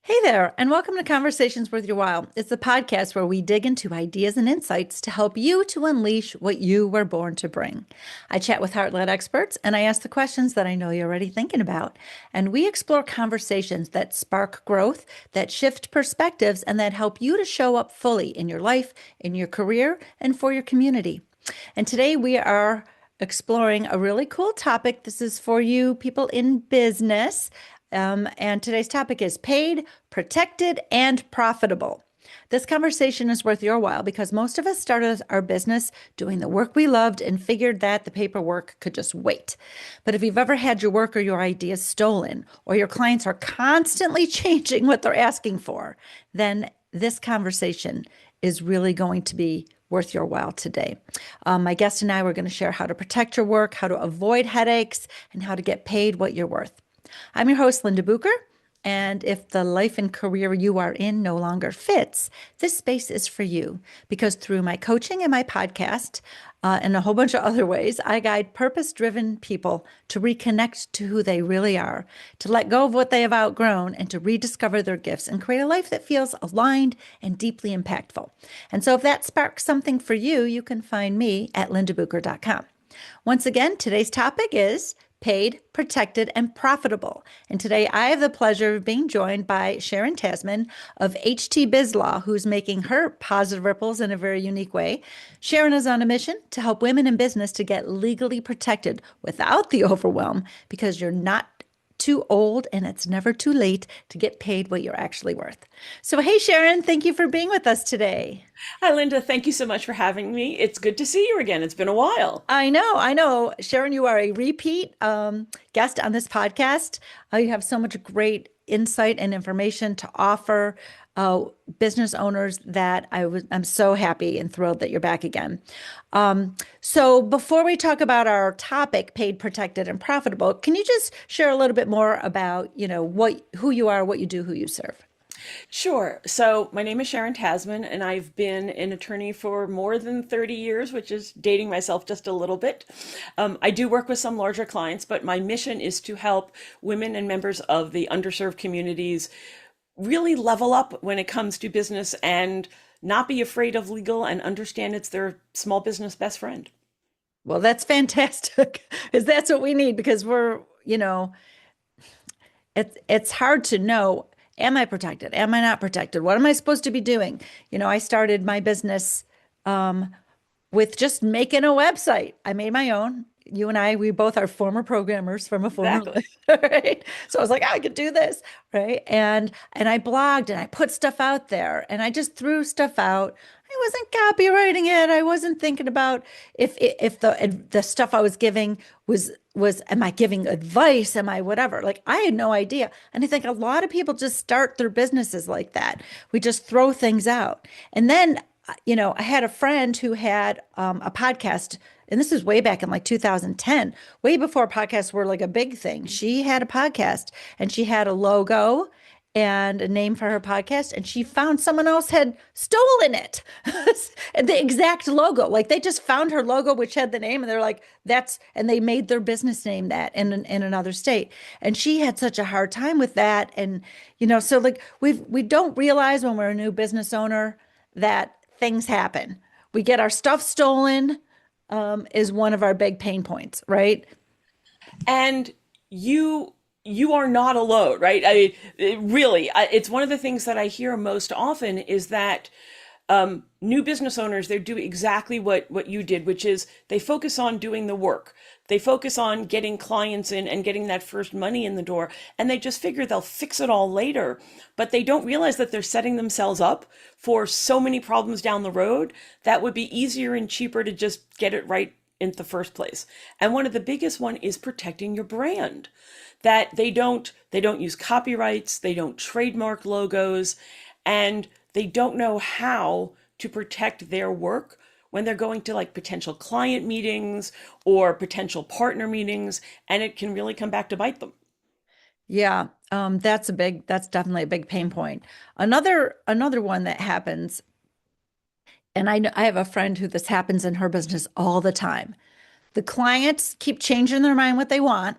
Hey there, and welcome to Conversations Worth Your While. It's a podcast where we dig into ideas and insights to help you to unleash what you were born to bring. I chat with heart-led experts, and I ask the questions that I know you're already thinking about. And we explore conversations that spark growth, that shift perspectives, and that help you to show up fully in your life, in your career, and for your community. And today we are exploring a really cool topic. This is for you people in business. And today's topic is paid, protected, and profitable. This conversation is worth your while because most of us started our business doing the work we loved and figured that the paperwork could just wait. But if you've ever had your work or your ideas stolen, or your clients are constantly changing what they're asking for, then this conversation is really going to be worth your while today. My guest and I were going to share how to protect your work, how to avoid headaches, and how to get paid what you're worth. I'm your host, Linda Bucher, and if the life and career you are in no longer fits, this space is for you because through my coaching and my podcast and a whole bunch of other ways, I guide purpose-driven people to reconnect to who they really are, to let go of what they have outgrown, and to rediscover their gifts and create a life that feels aligned and deeply impactful. And so if that sparks something for you, you can find me at lindabucher.com. Once again, today's topic is paid, protected, and profitable. And today I have the pleasure of being joined by Sharon Tasman of HTBiz Law, who's making her positive ripples in a very unique way. Sharon is on a mission to help women in business to get legally protected without the overwhelm because you're not too old and it's never too late to get paid what you're actually worth. So, hey, Sharon, thank you for being with us today. Hi, Linda. Thank you so much for having me. It's good to see you again. It's been a while. I know, I know. Sharon, you are a repeat guest on this podcast. You have so much great insight and information to offer business owners that I'm so happy and thrilled that you're back again. So before we talk about our topic, paid, protected, and profitable, can you just share a little bit more about, who you are, what you do, who you serve? Sure. So, my name is Sharon Tasman, and I've been an attorney for more than 30 years, which is dating myself just a little bit. I do work with some larger clients, but my mission is to help women and members of the underserved communities really level up when it comes to business and not be afraid of legal and understand it's their small business best friend. Well, that's fantastic because that's what we need because it's hard to know, am I protected? Am I not protected? What am I supposed to be doing? I started my business with just making a website. I made my own. You and I, we both are former programmers from a former Exactly. life, right? So I was like, I could do this, right? And I blogged and I put stuff out there and I just threw stuff out. I wasn't copywriting it. I wasn't thinking about if the stuff I was giving was am I giving advice? Am I whatever? Like I had no idea. And I think a lot of people just start their businesses like that. We just throw things out. And then, I had a friend who had a podcast, and this is way back in like 2010, way before podcasts were like a big thing. She had a podcast and she had a logo and a name for her podcast, and she found someone else had stolen it. The exact logo. Like they just found her logo, which had the name, and they're like, and they made their business name that in another state. And she had such a hard time with that. And, so like we don't realize when we're a new business owner that things happen. We get our stuff stolen, is one of our big pain points, right? And you are not alone, right? It's one of the things that I hear most often is that new business owners, they do exactly what you did, which is they focus on doing the work. They focus on getting clients in and getting that first money in the door, and they just figure they'll fix it all later. But they don't realize that they're setting themselves up for so many problems down the road that would be easier and cheaper to just get it right in the first place. And one of the biggest one is protecting your brand. That they don't use copyrights, they don't trademark logos, and they don't know how to protect their work when they're going to like potential client meetings or potential partner meetings, and it can really come back to bite them. Yeah, that's definitely a big pain point. Another one that happens, and I know I have a friend who this happens in her business all the time. The clients keep changing their mind what they want.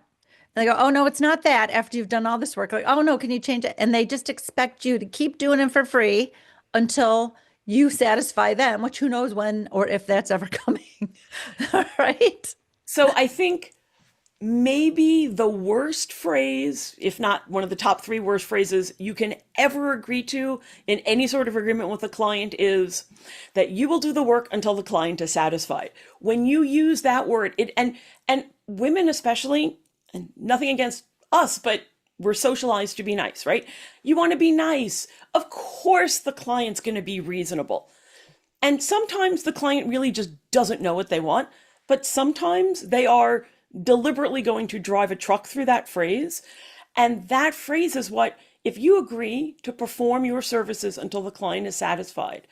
And they go, oh, no, it's not that after you've done all this work. Like, oh, no, can you change it? And they just expect you to keep doing it for free until you satisfy them, which who knows when or if that's ever coming. All right. So I think maybe the worst phrase, if not one of the top three worst phrases you can ever agree to in any sort of agreement with a client is that you will do the work until the client is satisfied. When you use that word, and women especially, and nothing against us, but we're socialized to be nice, right? You want to be nice. Of course the client's going to be reasonable. And sometimes the client really just doesn't know what they want, but sometimes they are deliberately going to drive a truck through that phrase. And that phrase is what, if you agree to perform your services until the client is satisfied,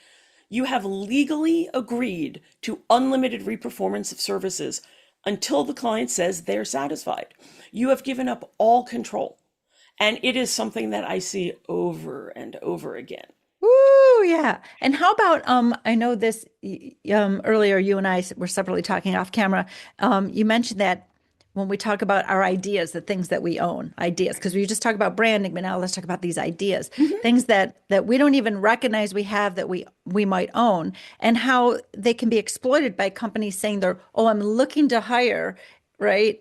you have legally agreed to unlimited reperformance of services until the client says they're satisfied. You have given up all control. And it is something that I see over and over again. Ooh, yeah. And how about I know this earlier you and I were separately talking off camera. You mentioned that when we talk about our ideas, the things that we own, ideas, because we just talk about branding, but now let's talk about these ideas, things that we don't even recognize we have that we might own, and how they can be exploited by companies saying they're, oh, I'm looking to hire, right?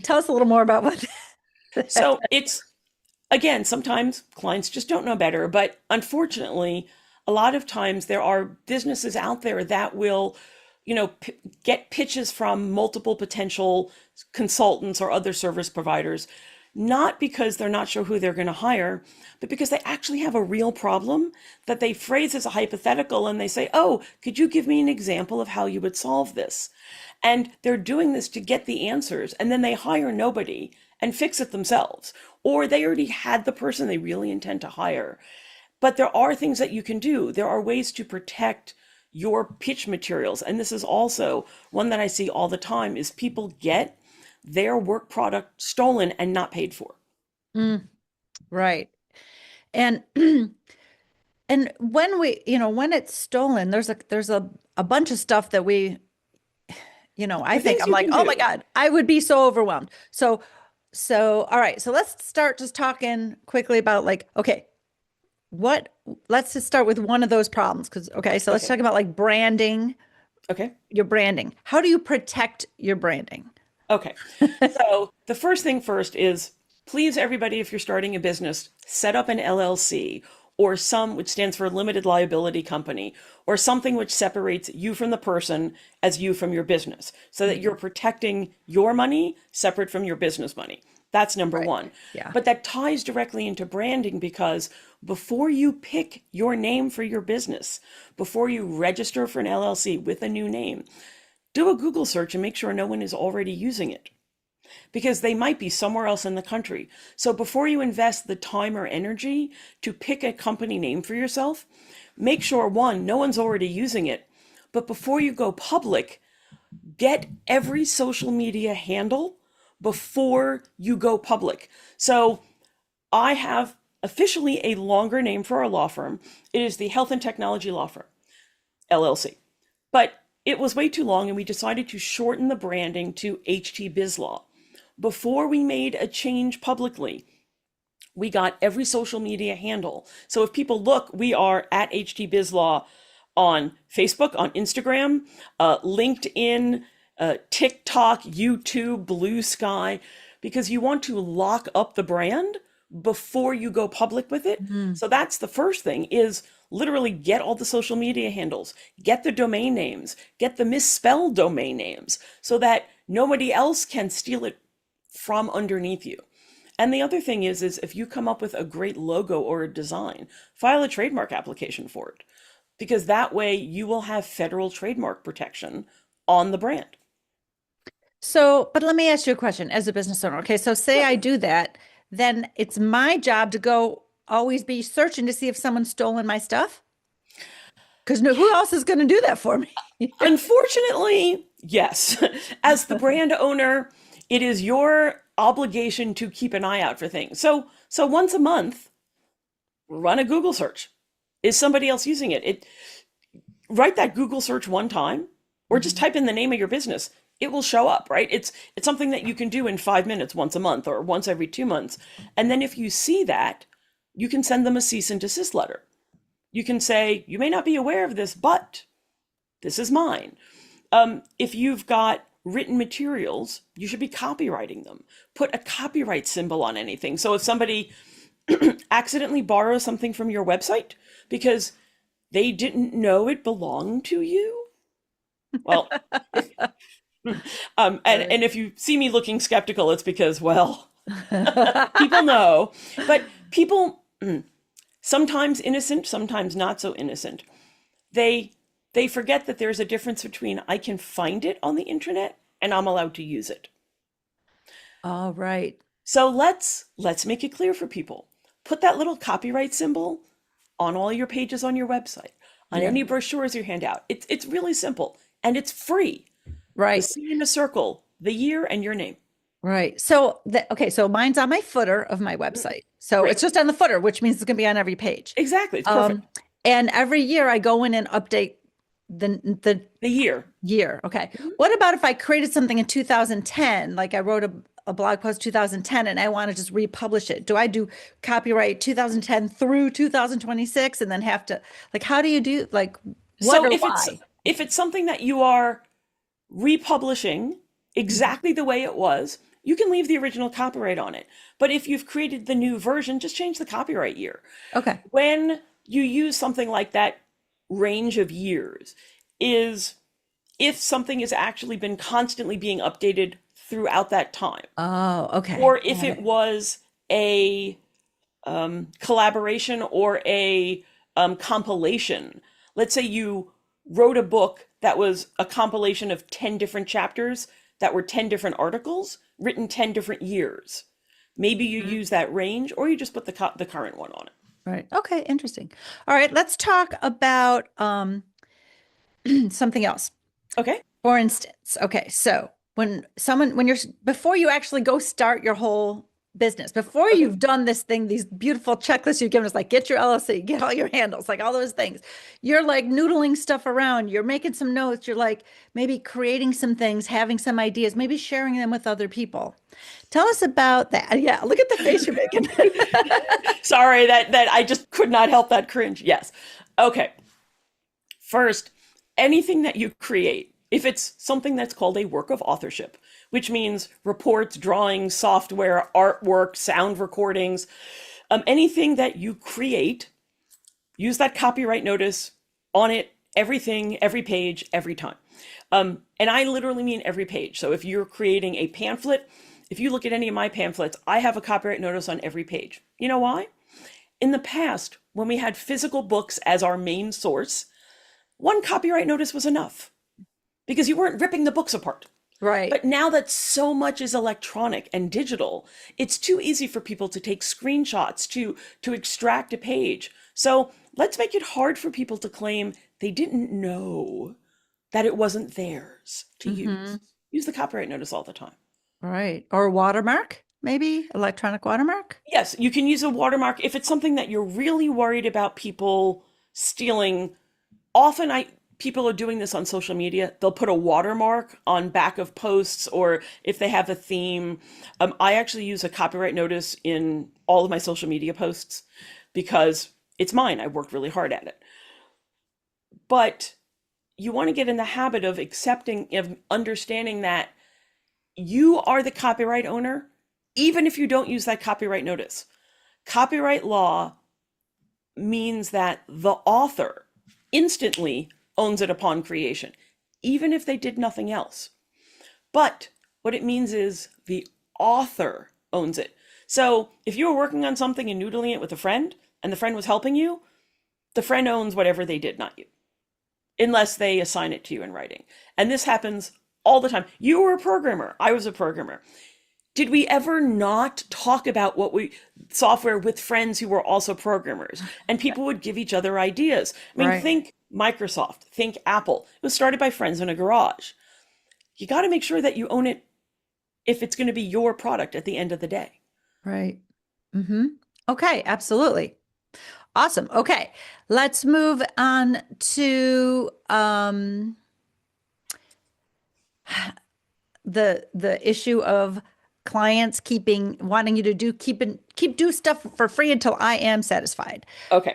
Tell us a little more about what. So it's, again, sometimes clients just don't know better, but unfortunately, a lot of times there are businesses out there that will, get pitches from multiple potential consultants or other service providers, not because they're not sure who they're going to hire, but because they actually have a real problem that they phrase as a hypothetical, and they say, oh, could you give me an example of how you would solve this? And they're doing this to get the answers, and then they hire nobody and fix it themselves. Or they already had the person they really intend to hire. But there are things that you can do. There are ways to protect your pitch materials. And this is also one that I see all the time, is people get their work product stolen and not paid for. Right. And and when when it's stolen, there's a bunch of stuff that I The think things I'm you like, can oh my do. God, I would be so overwhelmed. So all right, so let's start just talking quickly about like, okay, what let's just start with one of those problems. Because okay, so let's Okay. talk about like branding, Okay. your branding. How do you protect your branding? Okay. So the first thing first is, please, everybody, if you're starting a business, set up an LLC or some, which stands for limited liability company, or something which separates you from the person as you from your business, so that you're protecting your money separate from your business money. That's number Right. one. Yeah. But that ties directly into branding, because before you pick your name for your business, before you register for an LLC with a new name, do a Google search and make sure no one is already using it, because they might be somewhere else in the country. So before you invest the time or energy to pick a company name for yourself, make sure, one, no one's already using it. But before you go public, get every social media handle before you go public. So I have officially a longer name for our law firm. It is the Health and Technology Law Firm, LLC. But it was way too long, and we decided to shorten the branding to HTBiz Law. Before we made a change publicly, we got every social media handle. So if people look, we are at HTBiz Law on Facebook, on Instagram, LinkedIn, TikTok, YouTube, Blue Sky, because you want to lock up the brand before you go public with it. Mhm. So that's the first thing, is literally get all the social media handles, get the domain names, get the misspelled domain names, so that nobody else can steal it from underneath you. And the other thing is if you come up with a great logo or a design, file a trademark application for it, because that way you will have federal trademark protection on the brand. So, but let me ask you a question as a business owner. Okay, so say Yeah. I do that, then it's my job to go always be searching to see if someone's stolen my stuff. Because no, who else is going to do that for me? Unfortunately, yes. As the brand owner, it is your obligation to keep an eye out for things. So once a month, run a Google search. Is somebody else using it? Write that Google search one time, or just type in the name of your business. it will show up, right? It's something that you can do in 5 minutes once a month or once every 2 months. And then if you see that, you can send them a cease and desist letter. You can say, you may not be aware of this, but this is mine. If you've got written materials, you should be copywriting them. Put a copyright symbol on anything. So if somebody accidentally borrows something from your website because they didn't know it belonged to you, well, and Right. if you see me looking skeptical, it's because, well, people know, but people, sometimes innocent, sometimes not so innocent, they they forget that there's a difference between I can find it on the internet and I'm allowed to use it. All right. So let's make it clear for people. Put that little copyright symbol on all your pages on your website, on Yeah. any brochures you hand out. It's really simple and it's free. The Right. C in a circle, the year, and your name. Right. So okay, so mine's on my footer of my website. So Great. it's just on the footer, which means it's going to be on every page. Exactly. It's perfect. Um, and every year I go in and update the The year. year. Okay. What about if I created something in 2010, like I wrote a blog post 2010 and I want to just republish it? Do I do copyright 2010 through 2026 and then have to like how do you do like what So or why? if it's something that you are republishing Mhm. exactly the way it was, you can leave the original copyright on it. But if you've created the new version, just change the copyright year. Okay. When you use something like that range of years, is if something has actually been constantly being updated throughout that time, Oh, okay. or if Got it it. was a collaboration or a compilation. Let's say you wrote a book that was a compilation of 10 different chapters that were 10 different articles written 10 different years. Maybe you Mhm. use that range or you just put the current one on it. Right. Okay, interesting. All right, let's talk about something else. Okay. For instance, okay, so when you're before you actually go start your whole business, before Okay. you've done this thing, these beautiful checklists you've given us, like get your LLC, get all your handles, like all those things, you're like noodling stuff around, you're making some notes, you're like maybe creating some things, having some ideas, maybe sharing them with other people. Tell us about that. Yeah, look at the face you're making. Sorry that I just could not help that cringe. Yes. Okay. First, anything that you create, if it's something that's called a work of authorship, which means reports, drawings, software, artwork, sound recordings, anything that you create, use that copyright notice on it, everything, every page, every time. And I literally mean every page. So if you're creating a pamphlet, if you look at any of my pamphlets, I have a copyright notice on every page. You know why? In the past, when we had physical books as our main source, one copyright notice was enough because you weren't ripping the books apart. Right. But now that so much is electronic and digital, it's too easy for people to take screenshots, to extract a page. So let's make it hard for people to claim they didn't know that it wasn't theirs to Hmm. use. Use the copyright notice all the time. Right. Or watermark, maybe electronic watermark. Yes, you can use a watermark if it's something that you're really worried about people stealing. Often I people are doing this on social media. They'll put a watermark on back of posts or if they have a theme. I actually use a copyright notice in all of my social media posts because it's mine. I worked really hard at it. But you want to get in the habit of accepting, of understanding that you are the copyright owner, even if you don't use that copyright notice. Copyright law means that the author instantly owns it upon creation, even if they did nothing else. But what it means is the author owns it. So if you were working on something and noodling it with a friend and the friend was helping you, the friend owns whatever they did, not you, unless they assign it to you in writing. And this happens all the time. You were a programmer, I was a programmer. Did we ever not talk about what we software with friends who were also programmers and people would give each other ideas? I mean, Right. think Microsoft, think Apple. It was started by friends in a garage. You got to make sure that you own it if it's going to be your product at the end of the day. Right. Hmm. Okay, absolutely. Awesome. Okay, let's move on to the issue of clients keeping wanting you to do stuff for free until I am satisfied. Okay.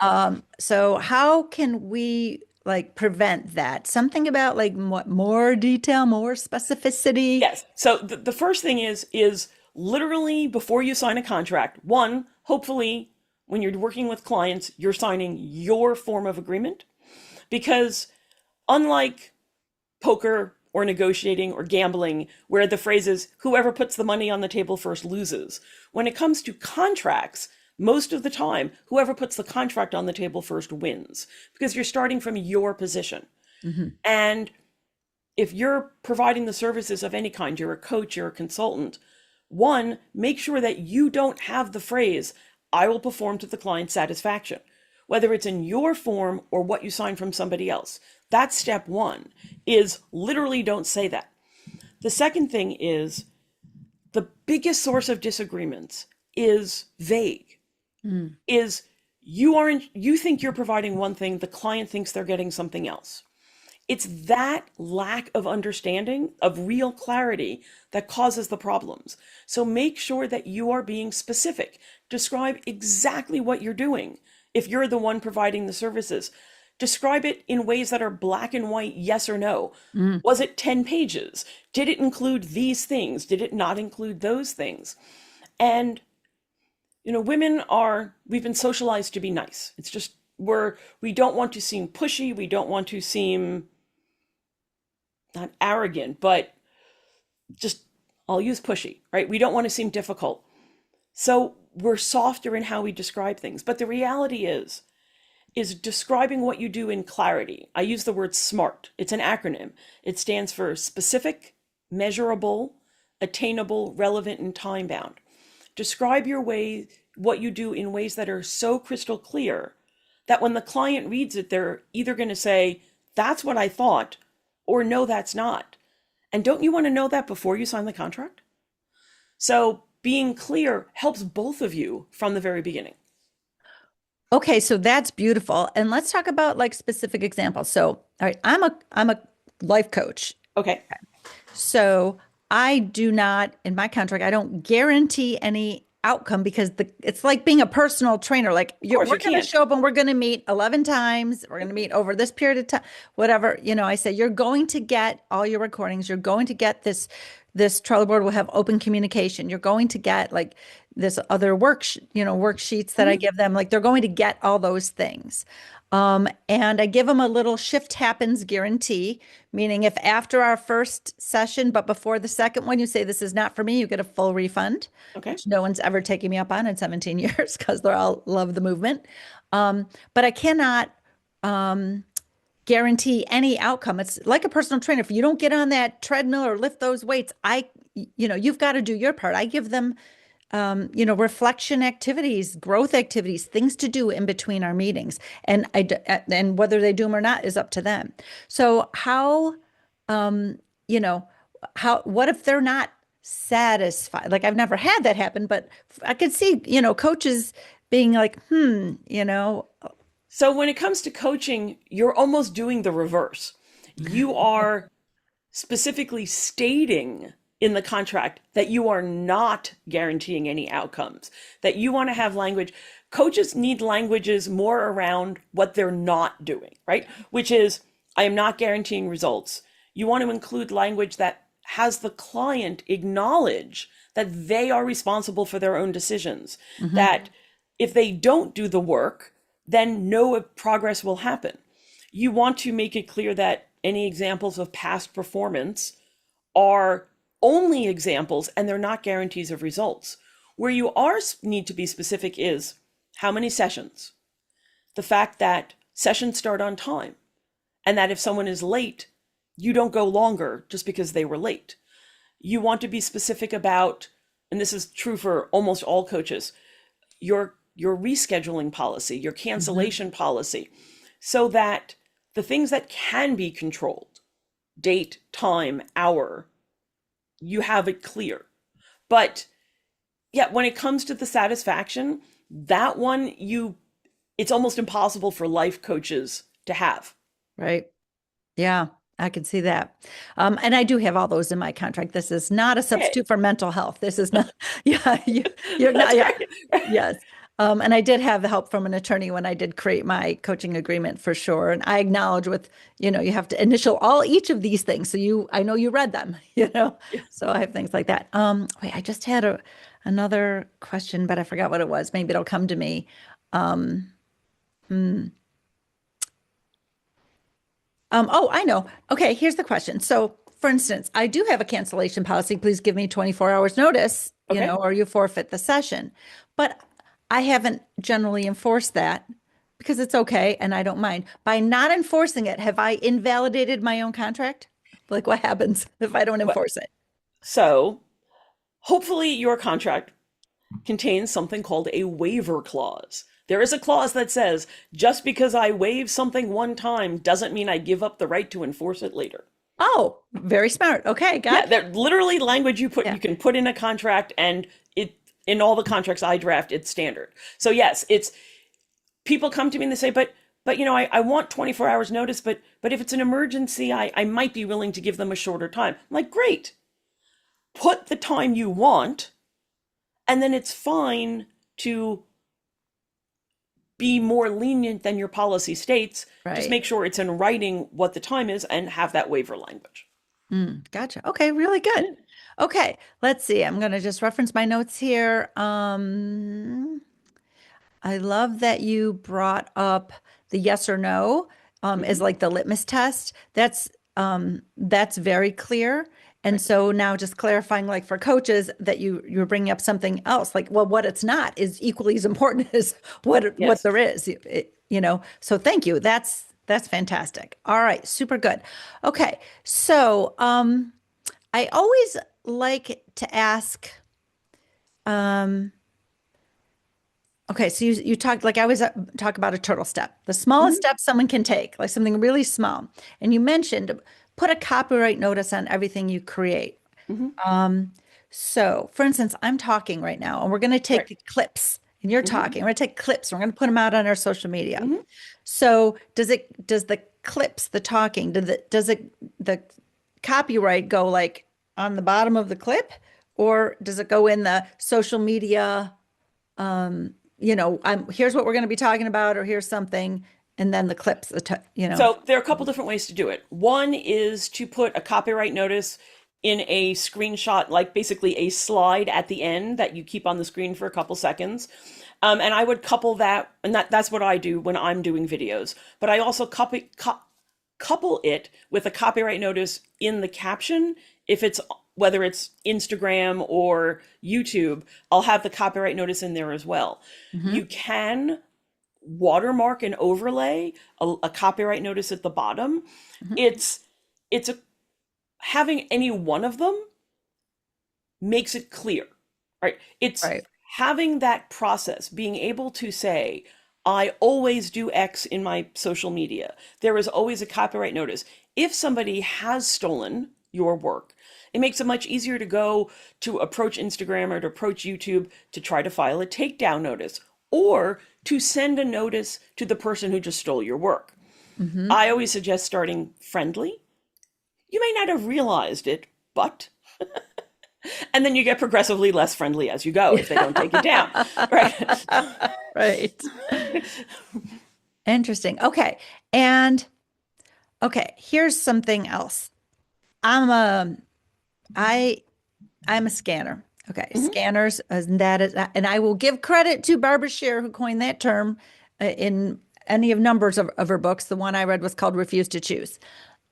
So how can we like prevent that? Something about like what more detail, more specificity. Yes. So the first thing is literally before you sign a contract, one, hopefully when you're working with clients, you're signing your form of agreement because unlike poker or negotiating or gambling, where the phrase is whoever puts the money on the table first loses. When it comes to contracts, most of the time, whoever puts the contract on the table first wins because you're starting from your position. Mhm. And if you're providing the services of any kind, you're a coach, you're a consultant, one, make sure that you don't have the phrase, I will perform to the client's satisfaction, whether it's in your form or what you sign from somebody else. That's step one, is literally don't say that. The second thing is the biggest source of disagreements is vague, Mm. is you think you're providing one thing, the client thinks they're getting something else. It's that lack of understanding, of real clarity, that causes the problems. So make sure that you are being specific. Describe exactly what you're doing. If you're the one providing the services, describe it in ways that are black and white, yes or no. Mm. Was it 10 pages? Did it include these things? Did it not include those things? And, we've been socialized to be nice. It's just, we don't want to seem pushy. We don't want to seem not arrogant, but just, I'll use pushy, right? We don't want to seem difficult. So we're softer in how we describe things. But the reality is describing what you do in clarity. I use the word SMART. It's an acronym. It stands for specific, measurable, attainable, relevant, and time bound. Describe what you do in ways that are so crystal clear that when the client reads it, they're either going to say, that's what I thought, or no, that's not. And don't you want to know that before you sign the contract? So being clear helps both of you from the very beginning. Okay, so that's beautiful. And let's talk about like specific examples. So, all right, I'm a life coach. Okay. So I do not, in my contract, I don't guarantee any outcome because it's like being a personal trainer. Like Of course we're you going to can't. show up and we're going to meet 11 times. We're going to meet over this period of time, whatever. I say you're going to get all your recordings. You're going to get this Trello board will have open communication. You're going to get like this other worksheets that I Mhm. give them. Like they're going to get all those things. And I give them a little shift happens guarantee, meaning if after our first session, but before the second one, you say this is not for me, you get a full refund, Okay. which no one's ever taken me up on in 17 years because they're all love the movement. But I cannot guarantee any outcome. It's like a personal trainer. If you don't get on that treadmill or lift those weights, you've got to do your part. I give them reflection activities, growth activities, things to do in between our meetings. And whether they do them or not is up to them. So um, you know, what if they're not satisfied? Like I've never had that happen, but I could see, coaches being like, So when it comes to coaching, you're almost doing the reverse. You are specifically stating in the contract that you are not guaranteeing any outcomes, that you want to have language. Coaches need languages more around what they're not doing, right? Which is, I am not guaranteeing results. You want to include language that has the client acknowledge that they are responsible for their own decisions, Mhm. that if they don't do the work, then no progress will happen. You want to make it clear that any examples of past performance are only examples and they're not guarantees of results. Where you need to be specific is how many sessions, the fact that sessions start on time, and that if someone is late, you don't go longer just because they were late. You want to be specific about, and this is true for almost all coaches, your rescheduling policy, your Mhm. cancellation policy, so that the things that can be controlled, date, time, hour, you have it clear. But yeah, when it comes to the satisfaction, that one it's almost impossible for life coaches to have. Right. Yeah. I can see that. And I do have all those in my contract. This is not a Okay, substitute for mental health. This is not, yeah, you're not, that's yeah, great. yes. And I did have the help from an attorney when I did create my coaching agreement for sure. And I acknowledge with, you have to initial each of these things. So I know you read them, Yeah. so I have things like that. Wait, I just had another question, but I forgot what it was. Maybe it'll come to me. Um, hmm. Oh, I know. Okay, here's the question. So, for instance, I do have a cancellation policy. Please give me 24 hours notice, Okay. or you forfeit the session. But I haven't generally enforced that because it's okay and I don't mind. By not enforcing it, have I invalidated my own contract? Like, what happens if I don't Well, enforce it? so hopefully your contract contains something called a waiver clause. There is a clause that says just because I waive something one time doesn't mean I give up the right to enforce it later. Oh, very smart. Okay, Yeah, gotcha. that literally language Yeah. you can put in a contract, and it in all the contracts I draft it's standard. So yes, it's people come to me and they say, but I want 24 hours notice, but if it's an emergency, I might be willing to give them a shorter time. I'm like, great. Put the time you want, and then it's fine to be more lenient than your policy states. Just Right. make sure it's in writing what the time is and have that waiver language. Gotcha. Okay, really good. Yeah. Okay, let's see. I'm going to just reference my notes here. I love that you brought up the yes or no as Mhm. like the litmus test. That's very clear. And Right. so now just clarifying like for coaches that you're bringing up something else like well what it's not is equally as important as what Yes. there is. So thank you. That's fantastic. All right, super good. Okay. So I always like to ask um okay, so you talked like I always talk about a turtle step, the smallest Mhm. step someone can take, like something really small. And you mentioned put a copyright notice on everything you create. Mhm. Um, so, for instance, I'm talking right now, and we're going to Right. take clips, and you're Mhm. talking. We're going to take clips, and we're going to put them out on our social media. Mhm. So, does the clips, the talking, the copyright go like on the bottom of the clip, or does it go in the social media? Here's what we're going to be talking about, or here's something, and then the clips, So there are a couple different ways to do it. One is to put a copyright notice in a screenshot, like basically a slide at the end that you keep on the screen for a couple seconds. And I would couple that, and that's what I do when I'm doing videos. But I also couple it with a copyright notice in the caption. If it's whether it's Instagram or YouTube, I'll have the copyright notice in there as well. Mhm. You can watermark and overlay a copyright notice at the bottom. Mhm. It's a having any one of them makes it clear, right? It's Right. having that process, being able to say, I always do X in my social media. There is always a copyright notice. If somebody has stolen your work, it makes it much easier to go to approach Instagram or to approach YouTube to try to file a takedown notice or to send a notice to the person who just stole your work. Mhm. I always suggest starting friendly. You may not have realized it, but and then you get progressively less friendly as you go if they don't take it down, right? Right. Interesting. Okay. And okay, here's something else. I'm a I I'm a scanner. Okay, Mhm. scanners, and I will give credit to Barbara Scheer, who coined that term in any of numbers of her books. The one I read was called Refuse to Choose.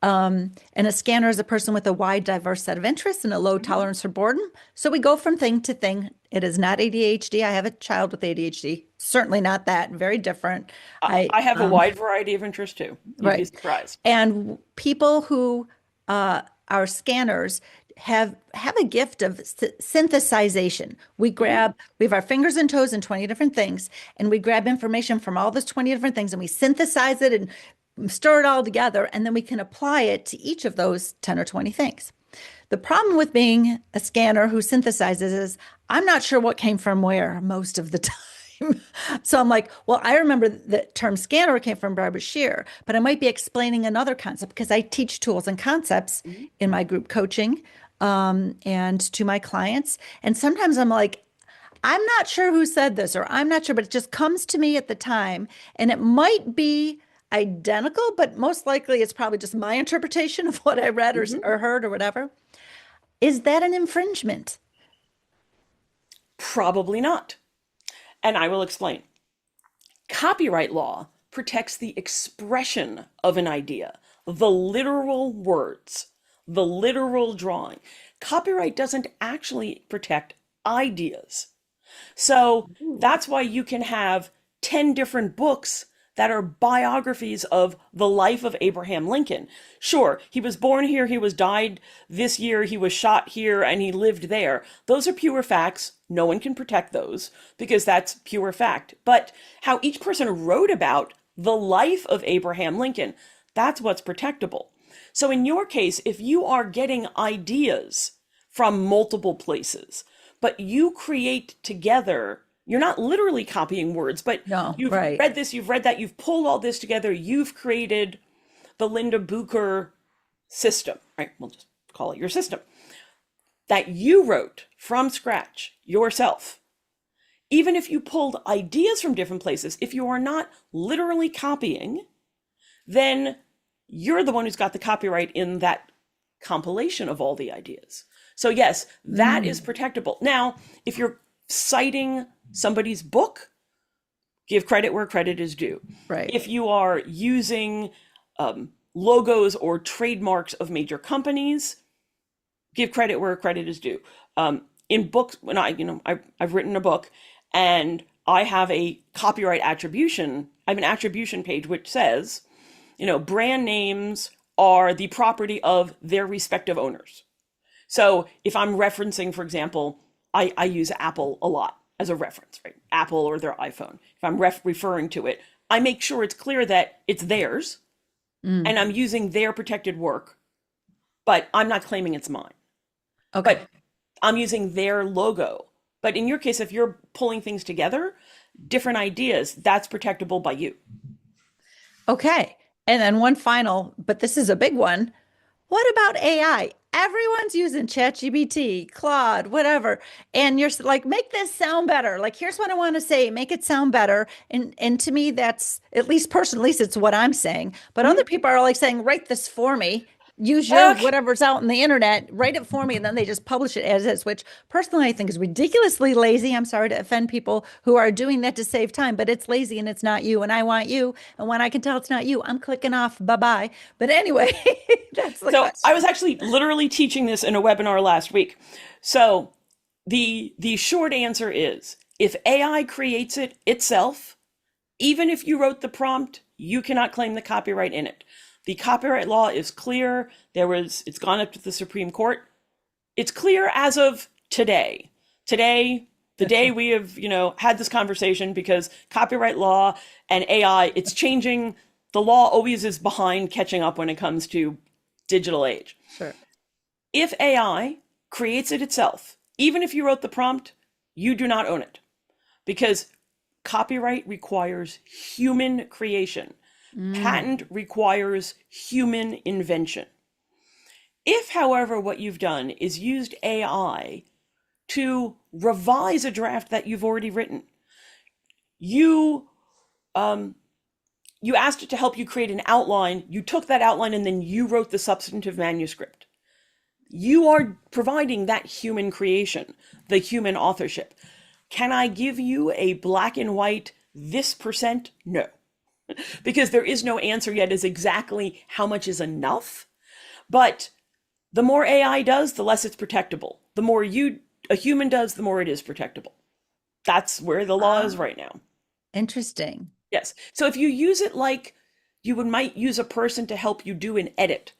And a scanner is a person with a wide, diverse set of interests and a low Mhm. tolerance for boredom. So we go from thing to thing. It is not ADHD. I have a child with ADHD. Certainly not that. Very different. I I have a wide variety of interests too. You'd be Right. surprised. And people who are scanners have a gift of synthesization. Mhm. We have our fingers and toes in 20 different things, and we grab information from all those 20 different things and we synthesize it and stir it all together, and then we can apply it to each of those 10 or 20 things. The problem with being a scanner who synthesizes is I'm not sure what came from where most of the time. So I'm like, well, I remember the term scanner came from Bucher, but I might be explaining another concept because I teach tools and concepts Mhm. in my group coaching and to my clients. And sometimes I'm like, I'm not sure who said this, or I'm not sure, but it just comes to me at the time. And it might be identical, but most likely it's probably just my interpretation of what I read Mhm. or heard or whatever. Is that an infringement? Probably not. And I will explain. Copyright law protects the expression of an idea, the literal words, the literal drawing. Copyright doesn't actually protect ideas. So Ooh. that's why you can have 10 different books that are biographies of the life of Abraham Lincoln. Sure, he was born here, he was died this year, he was shot here, and he lived there. Those are pure facts. No one can protect those because that's pure fact. But how each person wrote about the life of Abraham Lincoln, that's what's protectable. So in your case, if you are getting ideas from multiple places, but you create together, you're not literally copying words, but No, you've right. read this, you've read that, you've pulled all this together, you've created the Linda Bucher system, right? We'll just call it your system that you wrote from scratch yourself. Even if you pulled ideas from different places, if you are not literally copying, then you're the one who's got the copyright in that compilation of all the ideas. So yes, that is Mm, protectable. Now, if you're citing somebody's book, give credit where credit is due. right. If you are using logos or trademarks of major companies, give credit where credit is due. In books, when I've written a book, and I have a copyright attribution. I have an attribution page which says, brand names are the property of their respective owners. So if I'm referencing, for example, I use Apple a lot as a reference, right? Apple or their iPhone. If I'm referring to it, I make sure it's clear that it's theirs Mm, and I'm using their protected work, but I'm not claiming it's mine. okay. But I'm using their logo. But in your case, if you're pulling things together, different ideas, that's protectable by you. Okay. And then one final, but this is a big one. What about AI? Everyone's using ChatGPT, Claude, whatever. And you're like, make this sound better. Like, here's what I want to say, make it sound better. And to me, that's at least personally, at least it's what I'm saying. But other Mhm. people are like saying, write this for me. Use your Okay. whatever's out on the internet, write it for me, and then they just publish it as is, which personally I think is ridiculously lazy. I'm sorry to offend people who are doing that to save time, but it's lazy and it's not you. And I want you. And when I can tell it's not you, I'm clicking off bye-bye. But anyway, that's the So I was question. actually literally teaching this in a webinar last week. So the short answer is if AI creates it itself, even if you wrote the prompt, you cannot claim the copyright in it. The copyright law is clear. It's gone up to the Supreme Court. It's clear as of today. Today, the day we have, had this conversation because copyright law and AI, it's changing. The law always is behind catching up when it comes to digital age. Sure. If AI creates it itself, even if you wrote the prompt, you do not own it because copyright requires human creation. Mm, Patent requires human invention. If, however, what you've done is used AI to revise a draft that you've already written, you um, you asked it to help you create an outline, you took that outline and then you wrote the substantive manuscript. You are providing that human creation, the human authorship. Can I give you a black and white this percent? No, because there is no answer yet as exactly how much is enough. But the more AI does, the less it's protectable. The more a human does, the more it is protectable. That's where the law is ah, right now. interesting. Yes. So if you use it like might use a person to help you do an edit,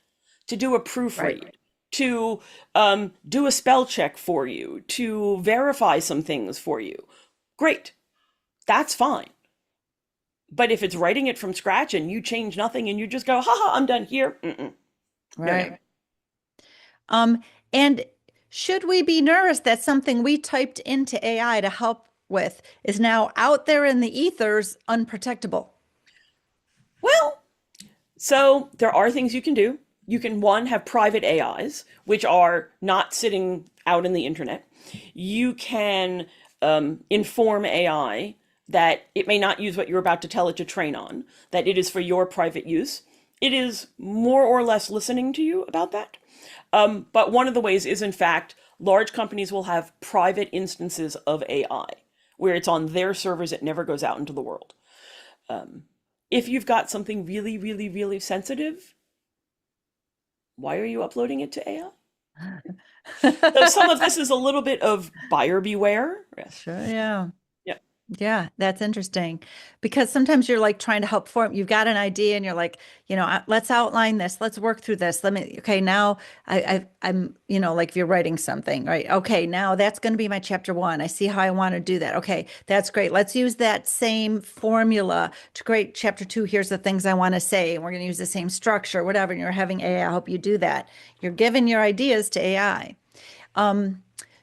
to do a Right. proofread, to do a spell check for you, to verify some things for you, great. That's fine. But if it's writing it from scratch and you change nothing and you just go, haha, I'm done here. Mm-mm. No, no. Right. And should we be nervous that something we typed into AI to help with is now out there in the ethers, unprotectable. Well, so there are things you can do. You can, one, have private AIs, which are not sitting out in the internet. You can inform AI that it may not use what you're about to tell it to train on, that it is for your private use. It is more or less listening to you about that. But one of the ways is, in fact, large companies will have private instances of AI where it's on their servers, it never goes out into the world. If you've got something really, really, really sensitive, why are you uploading it to AI? So some of this is a little bit of buyer beware. Sure, yeah. Yeah. Yeah, that's interesting because sometimes you're like trying to help form. You've got an idea and you're like, let's outline this. Let's work through this. Okay, now I'm, like if you're writing something, right? Okay, now that's going to be my chapter one. I see how I want to do that. Okay, that's great. Let's use that same formula to create chapter two. Here's the things I want to say. And we're going to use the same structure, whatever. And you're having AI help you do that. You're giving your ideas to AI.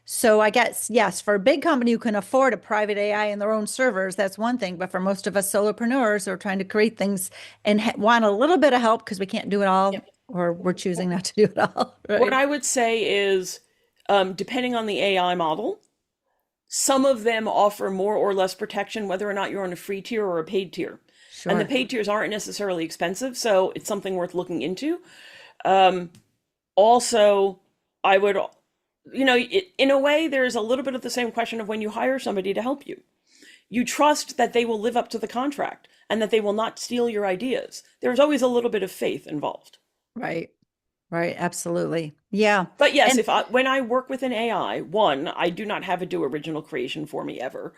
So I guess, yes, for a big company who can afford a private AI in their own servers, that's one thing. But for most of us solopreneurs who are trying to create things and want a little bit of help because we can't do it all, Yep. or we're choosing not to do it all, What right? I would say is, depending on the AI model, some of them offer more or less protection, whether or not you're on a free tier or a paid tier. And the Sure. paid tiers aren't necessarily expensive, so it's something worth looking into. Also, I would, in a way, there's a little bit of the same question of when you hire somebody to help you. You trust that they will live up to the contract and that they will not steal your ideas. There's always a little bit of faith involved. Right. Right. Absolutely. Yeah. But yes, And when I work with an AI, one, I do not have it do original creation for me ever.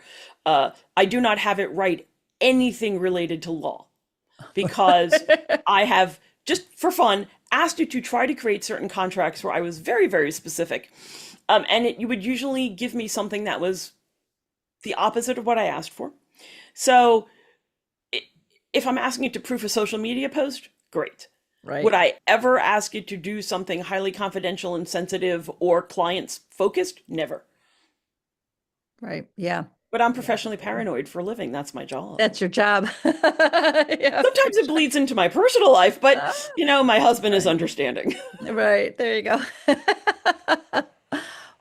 I do not have it write anything related to law because I have, just for fun, asked it to try to create certain contracts where I was very, very specific. And you would usually give me something that was the opposite of what I asked for. So if I'm asking it to proof a social media post, great. Would right. I ever ask it to do something highly confidential and sensitive or clients focused? Never. Right. Yeah. But I'm Yeah. professionally paranoid for a living. That's my job. That's your job. Yeah. For Sometimes it bleeds into my personal life, but sure. my husband is Right. understanding. Right. There you go.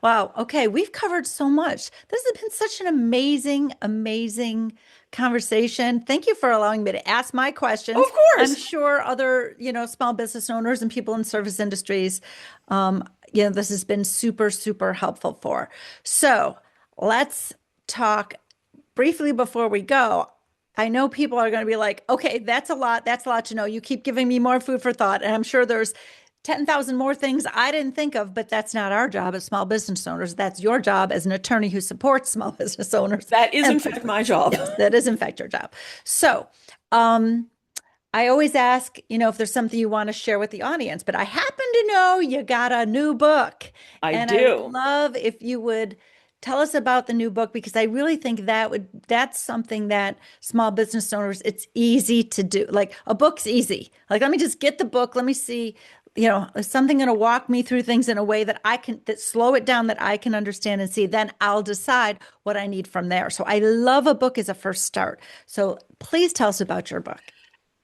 Wow. Okay. We've covered so much. This has been such an amazing, amazing conversation. Thank you for allowing me to ask my questions. Of I'm course. sure other, small business owners and people in service industries, this has been super, super helpful for. So let's talk briefly before we go. I know people are going to be like, okay, that's a lot. That's a lot to know. You keep giving me more food for thought. And I'm sure there's 10,000 more things I didn't think of, but that's not our job as small business owners. That's your job as an attorney who supports small business owners. That is, And in fact, my job. yes, that is in fact your job. So, I always ask, if there's something you want to share with the audience, but I happen to know you got a new book. I And I would do. love if you would tell us about the new book because I really think that's something that small business owners, it's easy to do. Like a book's easy. Like, let me just get the book. Let me see, is something going to walk me through things in a way that slow it down that I can understand and see. Then I'll decide what I need from there. So I love a book as a first start. So please tell us about your book.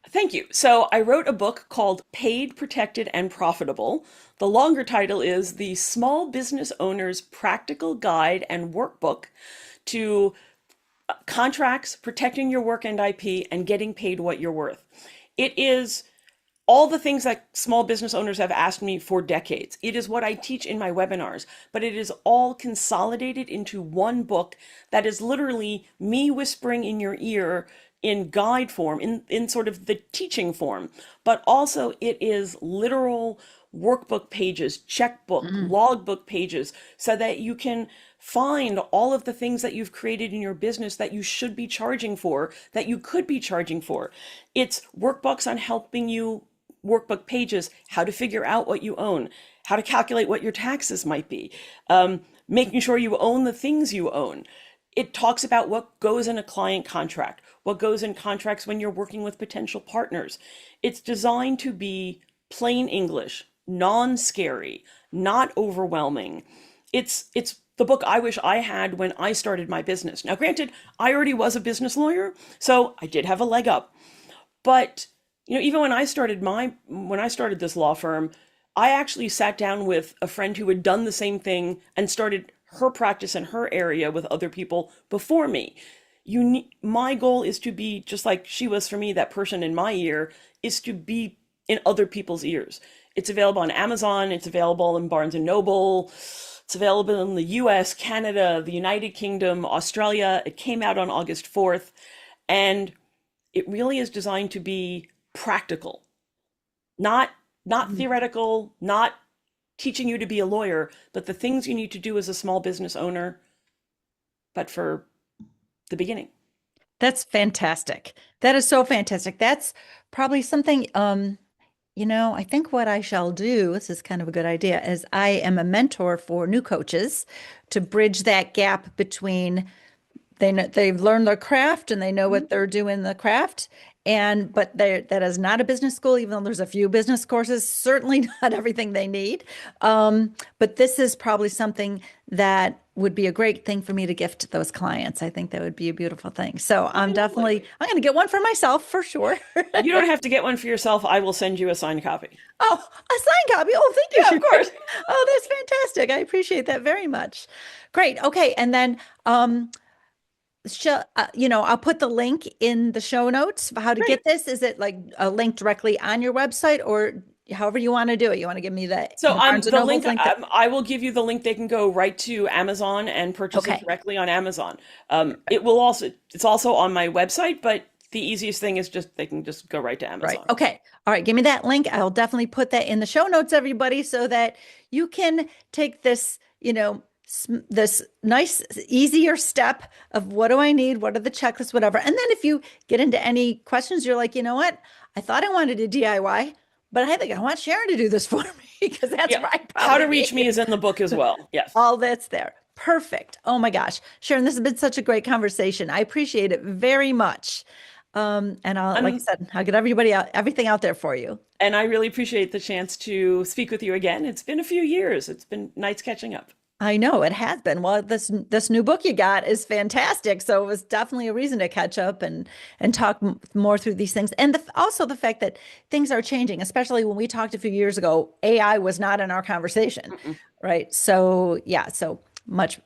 Thank you. So I wrote a book called Paid, Protected, and Profitable. The longer title is The Small Business Owner's Practical Guide and Workbook to Contracts, Protecting Your Work and IP, and Getting Paid What You're Worth. It is all the things that small business owners have asked me for decades. It is what I teach in my webinars, but it is all consolidated into one book that is literally me whispering in your ear in guide form, in sort of the teaching form, but also it is literal workbook pages, checkbook, Mm, logbook pages, so that you can find all of the things that you've created in your business that you should be charging for, that you could be charging for. It's workbooks on helping you, workbook pages, how to figure out what you own, how to calculate what your taxes might be, making sure you own the things you own. It talks about what goes in a client contract, what goes in contracts when you're working with potential partners. It's designed to be plain English, non-scary, not overwhelming. It's the book I wish I had when I started my business. Now, granted, I already was a business lawyer, so I did have a leg up. But, even when I started this law firm, I actually sat down with a friend who had done the same thing and started her practice in her area with other people before me. My goal is to be just like she was for me, that person in my ear, is to be in other people's ears. It's available on Amazon, it's available in Barnes and Noble, it's available in the US, Canada, the United Kingdom, Australia. It came out on August 4th, and it really is designed to be practical, not theoretical, not teaching you to be a lawyer, but the things you need to do as a small business owner, but for the beginning. That's fantastic. That is so fantastic. That's probably something, I think what I shall do, this is kind of a good idea, is I am a mentor for new coaches to bridge that gap between they've learned their craft and they know what they're doing in the craft. But that is not a business school, even though there's a few business courses, certainly not everything they need. But this is probably something that would be a great thing for me to gift to those clients. I think that would be a beautiful thing. So I'm going to get one for myself for sure. You don't have to get one for yourself. I will send you a signed copy. Oh, a signed copy. Oh, thank you. Yeah, of course. Oh, that's fantastic. I appreciate that very much. Great. Okay. And then, I'll put the link in the show notes for how to Great. get this. Is it like a link directly on your website or however you want to do it? You want to give me So the Barnes and the Noble's link, link that- I will give you the link. They can go right to Amazon and purchase it Okay. directly on Amazon. It's also on my website, but the easiest thing is they can just go right to Right. Amazon. Okay. All right. Give me that link. I'll definitely put that in the show notes, everybody, so that you can take this, this nice, easier step of what do I need? What are the checklists, whatever. And then if you get into any questions, you're like, you know what? I thought I wanted a DIY, but I think I want Sharon to do this for me because that's Yeah. right. How to reach me is in the book as well. Yes. All that's there. Perfect. Oh my gosh. Sharon, this has been such a great conversation. I appreciate it very much. And like I said, I'll get everything out there for you. And I really appreciate the chance to speak with you again. It's been a few years. It's been nice catching up. I know it has been. Well, this new book you got is fantastic. So it was definitely a reason to catch up and talk more through these things. And also the fact that things are changing, especially when we talked a few years ago, AI was not in our conversation, right? So yeah, so much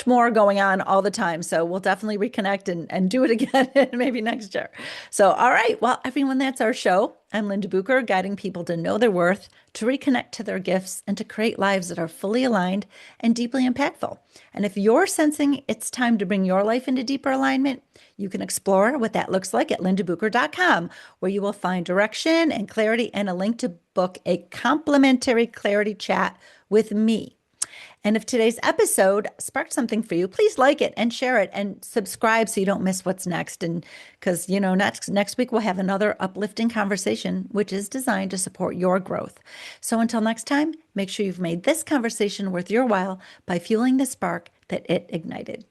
more going on all the time. So we'll definitely reconnect and do it again maybe next year. So, all right. Well, everyone, that's our show. I'm Linda Bucher, guiding people to know their worth, to reconnect to their gifts, and to create lives that are fully aligned and deeply impactful. And if you're sensing it's time to bring your life into deeper alignment, you can explore what that looks like at lindabucher.com, where you will find direction and clarity and a link to book a complimentary clarity chat with me. And if today's episode sparked something for you, please like it and share it and subscribe so you don't miss what's next. And because, next week we'll have another uplifting conversation, which is designed to support your growth. So until next time, make sure you've made this conversation worth your while by fueling the spark that it ignited.